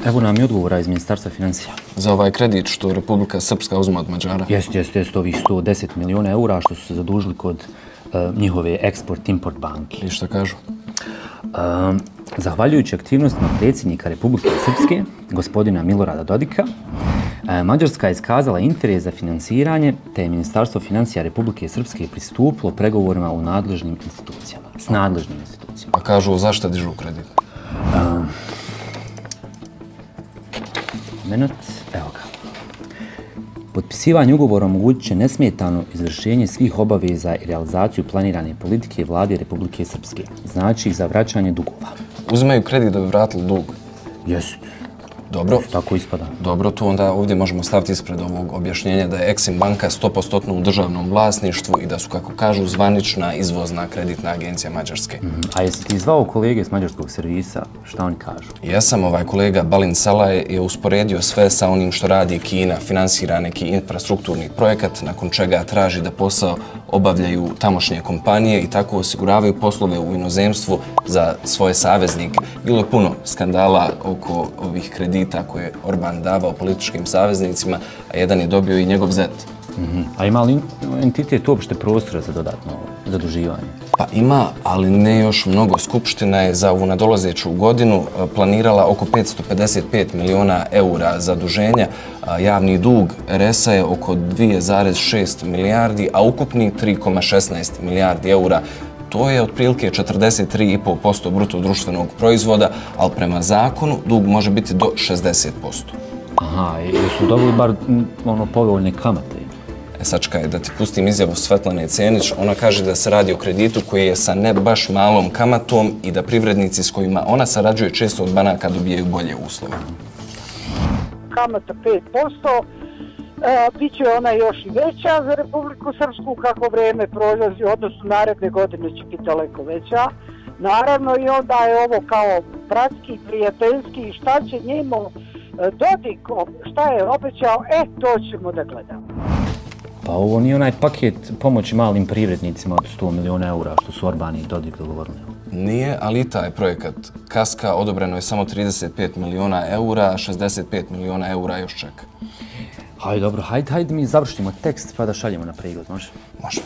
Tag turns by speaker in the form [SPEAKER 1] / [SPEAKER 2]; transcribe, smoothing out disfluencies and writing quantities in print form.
[SPEAKER 1] Evo nam i odgovora iz Ministarstva financija.
[SPEAKER 2] Za ovaj kredit što Republika Srpska uzma od Mađara?
[SPEAKER 1] Jeste, ovih 110 miliona eura što su se zadužili kod njihove Export-Import banke.
[SPEAKER 2] I šta kažu?
[SPEAKER 1] Zahvaljujući aktivnostima predsjednika Republike Srpske, gospodina Milorada Dodika, Mađarska je iskazala interes za finansiranje, te je Ministarstvo financija Republike Srpske pristupilo pregovorima s nadležnim institucijama.
[SPEAKER 2] A kažu zašto dižu kredit?
[SPEAKER 1] Evo ga. Potpisivanje ugovora omogućit će nesmetano izvršenje svih obaveza i realizaciju planirane politike vlade Republike Srpske. Znači za vraćanje dugova.
[SPEAKER 2] Uzimaju kredit da bi vratili dug?
[SPEAKER 1] Jest.
[SPEAKER 2] Dobro.
[SPEAKER 1] Tako ispada.
[SPEAKER 2] Dobro, to onda ovdje možemo staviti ispred ovog objašnjenja da je Exim banka 100% u državnom vlasništvu i da su, kako kažu, zvanična izvozna kreditna agencija Mađarske.
[SPEAKER 1] A jesi ti zvao kolege s mađarskog servisa? Šta oni kažu?
[SPEAKER 2] Jesam, ovaj kolega Balin Salaj je usporedio sve sa onim što radi Kina, finansira neki infrastrukturni projekat, nakon čega traži da posao obavljaju tamošnje kompanije i tako osiguravaju poslove u inozemstvu za svoje saveznike. Bilo je puno skandala oko ovih kredita koje je Orban davao političkim saveznicima, a jedan je dobio i njegov zet.
[SPEAKER 1] A ima li entitet uopšte prostora za dodatno zaduživanje?
[SPEAKER 2] Pa ima, ali ne još mnogo. Skupština je za ovu nadolazeću godinu planirala oko 555 miliona eura zaduženja. Javni dug RS-a je oko 2,6 milijardi, a ukupni 3,16 milijardi eura. To je otprilike 43,5% bruto društvenog proizvoda, ali prema zakonu dug može biti do 60%.
[SPEAKER 1] Aha, i su dobili bar povoljne kamate?
[SPEAKER 2] Sačekaj, da ti pustim izjavu Svetlane Cenić. Ona kaže da se radi o kreditu koji je sa ne baš malom kamatom i da privrednici s kojima ona sarađuje često od banaka dobijaju bolje uslove.
[SPEAKER 3] Kamata 5%, bit će ona još i veća za Republiku Srpsku kako vreme prolazi, odnosno naredne godine će biti daleko veća. Naravno i onda je ovo kao bratski, prijateljski, šta će njemu Dodik, šta je obećao, to ćemo da gledamo.
[SPEAKER 1] Pa ovo nije onaj paket pomoći malim privrednicima od 100 miliona eura što su Orban i Dodik dogovorili.
[SPEAKER 2] Nije, ali i taj projekat Kaska odobreno je samo 35 miliona eura, a 65 miliona eura još čeka.
[SPEAKER 1] Hajde, dobro, hajde mi završimo tekst pa da šaljemo na pregled, može?
[SPEAKER 2] Može.